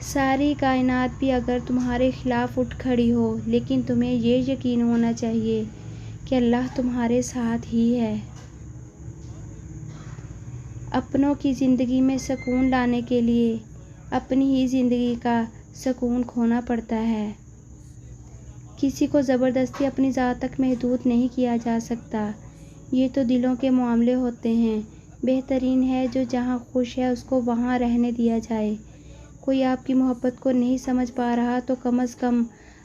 ساری کائنات بھی اگر تمہارے خلاف اٹھ کھڑی ہو، لیکن تمہیں یہ یقین ہونا چاہیے کہ اللہ تمہارے ساتھ ہی ہے۔ اپنوں کی زندگی میں سکون لانے کے لیے اپنی ہی زندگی کا سکون کھونا پڑتا ہے۔ کسی کو زبردستی اپنی ذات تک محدود نہیں کیا جا سکتا، یہ تو دلوں کے معاملے ہوتے ہیں۔ بہترین ہے جو جہاں خوش ہے اس کو وہاں رہنے دیا جائے۔ کوئی آپ کی محبت کو نہیں سمجھ پا رہا تو کم از کم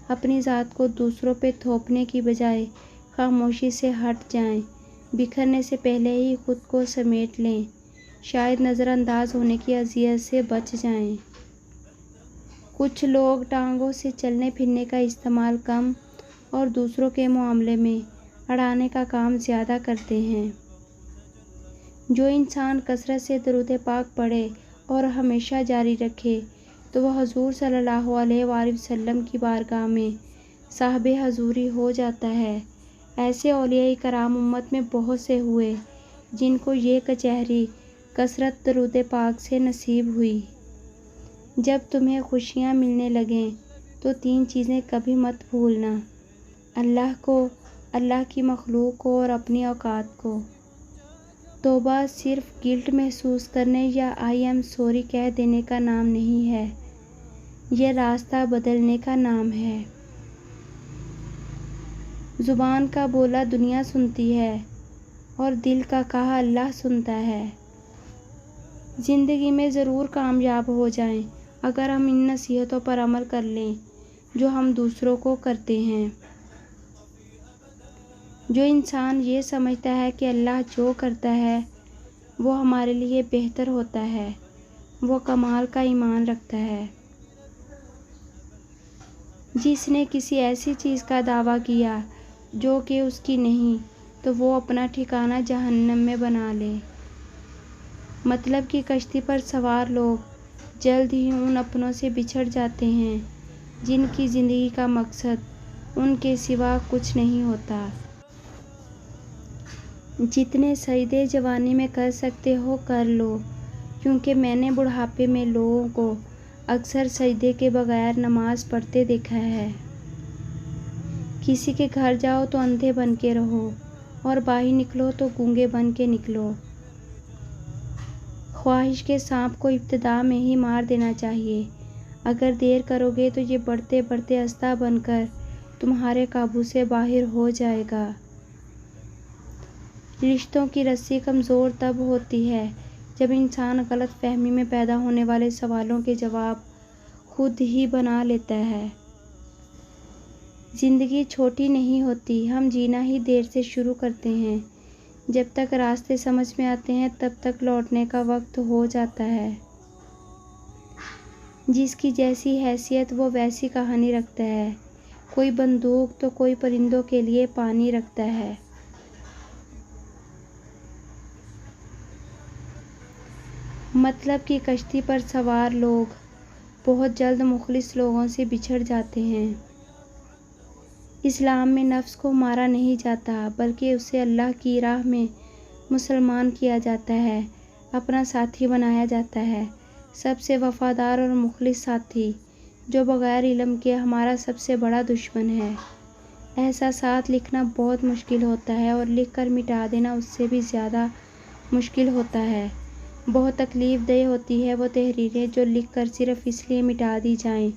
اپنی ذات کو دوسروں پہ تھوپنے کی بجائے خاموشی سے ہٹ جائیں، بکھرنے سے پہلے ہی خود کو سمیٹ لیں، شاید نظر انداز ہونے کی اذیت سے بچ جائیں۔ کچھ لوگ ٹانگوں سے چلنے پھرنے کا استعمال کم اور دوسروں کے معاملے میں اڑانے کا کام زیادہ کرتے ہیں۔ جو انسان کثرت سے درود پاک پڑھے اور ہمیشہ جاری رکھے تو وہ حضور صلی اللہ علیہ وآلہ وسلم کی بارگاہ میں صاحب حضوری ہو جاتا ہے۔ ایسے اولیاء کرام امت میں بہت سے ہوئے جن کو یہ کچہری کثرت درود پاک سے نصیب ہوئی۔ جب تمہیں خوشیاں ملنے لگیں تو 3 چیزیں کبھی مت بھولنا: اللہ کو، اللہ کی مخلوق کو اور اپنی اوقات کو۔ توبہ صرف گلٹ محسوس کرنے یا آئی ایم سوری کہہ دینے کا نام نہیں ہے، یہ راستہ بدلنے کا نام ہے۔ زبان کا بولا دنیا سنتی ہے اور دل کا کہا اللہ سنتا ہے۔ زندگی میں ضرور کامیاب ہو جائیں اگر ہم ان نصیحتوں پر عمل کر لیں جو ہم دوسروں کو کرتے ہیں۔ جو انسان یہ سمجھتا ہے کہ اللہ جو کرتا ہے وہ ہمارے لیے بہتر ہوتا ہے، وہ کمال کا ایمان رکھتا ہے۔ جس نے کسی ایسی چیز کا دعویٰ کیا جو کہ اس کی نہیں تو وہ اپنا ٹھکانہ جہنم میں بنا لے۔ مطلب کی کشتی پر سوار لوگ جلد ہی ان اپنوں سے بچھڑ جاتے ہیں جن کی زندگی کا مقصد ان کے سوا کچھ نہیں ہوتا۔ جتنے سجدے جوانی میں کر سکتے ہو کر لو، کیونکہ میں نے بڑھاپے میں لوگوں کو اکثر سجدے کے بغیر نماز پڑھتے دیکھا ہے۔ کسی کے گھر جاؤ تو اندھے بن کے رہو اور باہر نکلو تو گونگے بن کے نکلو۔ خواہش کے سانپ کو ابتدا میں ہی مار دینا چاہیے، اگر دیر کرو گے تو یہ بڑھتے بڑھتے استہ بن کر تمہارے قابو سے باہر ہو جائے گا۔ رشتوں کی رسی کمزور تب ہوتی ہے جب انسان غلط فہمی میں پیدا ہونے والے سوالوں کے جواب خود ہی بنا لیتا ہے۔ زندگی چھوٹی نہیں ہوتی، ہم جینا ہی دیر سے شروع کرتے ہیں۔ جب تک راستے سمجھ میں آتے ہیں تب تک لوٹنے کا وقت ہو جاتا ہے۔ جس کی جیسی حیثیت وہ ویسی کہانی رکھتا ہے، کوئی بندوق تو کوئی پرندوں کے لیے پانی رکھتا ہے۔ مطلب کی کشتی پر سوار لوگ بہت جلد مخلص لوگوں سے بچھڑ جاتے ہیں۔ اسلام میں نفس کو مارا نہیں جاتا بلکہ اسے اللہ کی راہ میں مسلمان کیا جاتا ہے، اپنا ساتھی بنایا جاتا ہے، سب سے وفادار اور مخلص ساتھی جو بغیر علم کے ہمارا سب سے بڑا دشمن ہے۔ احساسات لکھنا بہت مشکل ہوتا ہے اور لکھ کر مٹا دینا اس سے بھی زیادہ مشکل ہوتا ہے۔ بہت تکلیف دہ ہوتی ہے وہ تحریریں جو لکھ کر صرف اس لیے مٹا دی جائیں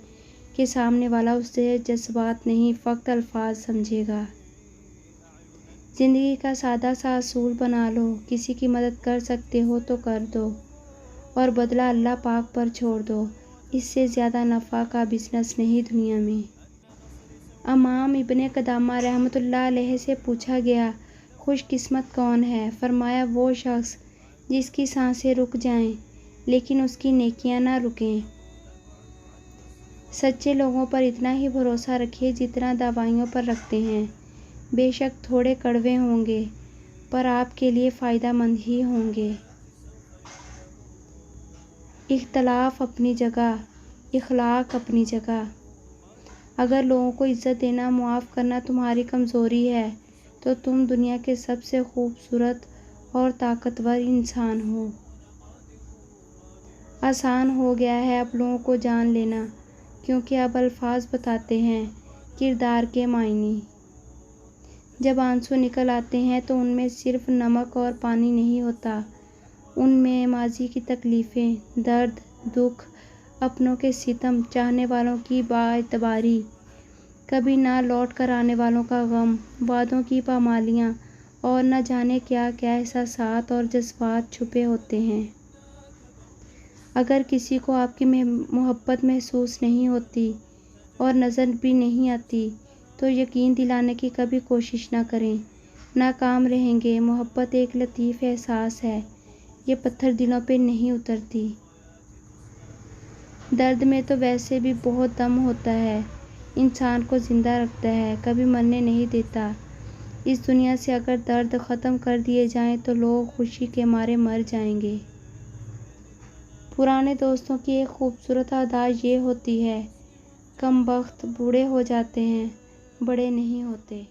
کہ سامنے والا اسے جذبات نہیں فقط الفاظ سمجھے گا۔ زندگی کا سادہ سا اصول بنا لو، کسی کی مدد کر سکتے ہو تو کر دو اور بدلہ اللہ پاک پر چھوڑ دو، اس سے زیادہ نفع کا بزنس نہیں دنیا میں۔ امام ابن قدامہ رحمۃ اللہ علیہ سے پوچھا گیا، خوش قسمت کون ہے؟ فرمایا وہ شخص جس کی سانسیں رک جائیں لیکن اس کی نیکیاں نہ رکیں۔ سچے لوگوں پر اتنا ہی بھروسہ رکھیے جتنا دوائیوں پر رکھتے ہیں، بے شک تھوڑے کڑوے ہوں گے پر آپ کے لیے فائدہ مند ہی ہوں گے۔ اختلاف اپنی جگہ، اخلاق اپنی جگہ۔ اگر لوگوں کو عزت دینا، معاف کرنا تمہاری کمزوری ہے تو تم دنیا کے سب سے خوبصورت اور طاقتور انسان ہو۔ آسان ہو گیا ہے اب لوگوں کو جان لینا، کیونکہ اب الفاظ بتاتے ہیں کردار کے معنی۔ جب آنسو نکل آتے ہیں تو ان میں صرف نمک اور پانی نہیں ہوتا، ان میں ماضی کی تکلیفیں، درد، دکھ، اپنوں کے ستم، چاہنے والوں کی بااعتباری، کبھی نہ لوٹ کر آنے والوں کا غم، وعدوں کی پامالیاں اور نہ جانے کیا کیا احساسات اور جذبات چھپے ہوتے ہیں۔ اگر کسی کو آپ کی محبت محسوس نہیں ہوتی اور نظر بھی نہیں آتی تو یقین دلانے کی کبھی کوشش نہ کریں، ناکام رہیں گے۔ محبت ایک لطیف احساس ہے، یہ پتھر دلوں پہ نہیں اترتی۔ درد میں تو ویسے بھی بہت دم ہوتا ہے، انسان کو زندہ رکھتا ہے، کبھی مرنے نہیں دیتا۔ اس دنیا سے اگر درد ختم کر دیے جائیں تو لوگ خوشی کے مارے مر جائیں گے۔ پرانے دوستوں کی ایک خوبصورت ادا یہ ہوتی ہے، کم بخت بوڑھے ہو جاتے ہیں، بڑے نہیں ہوتے۔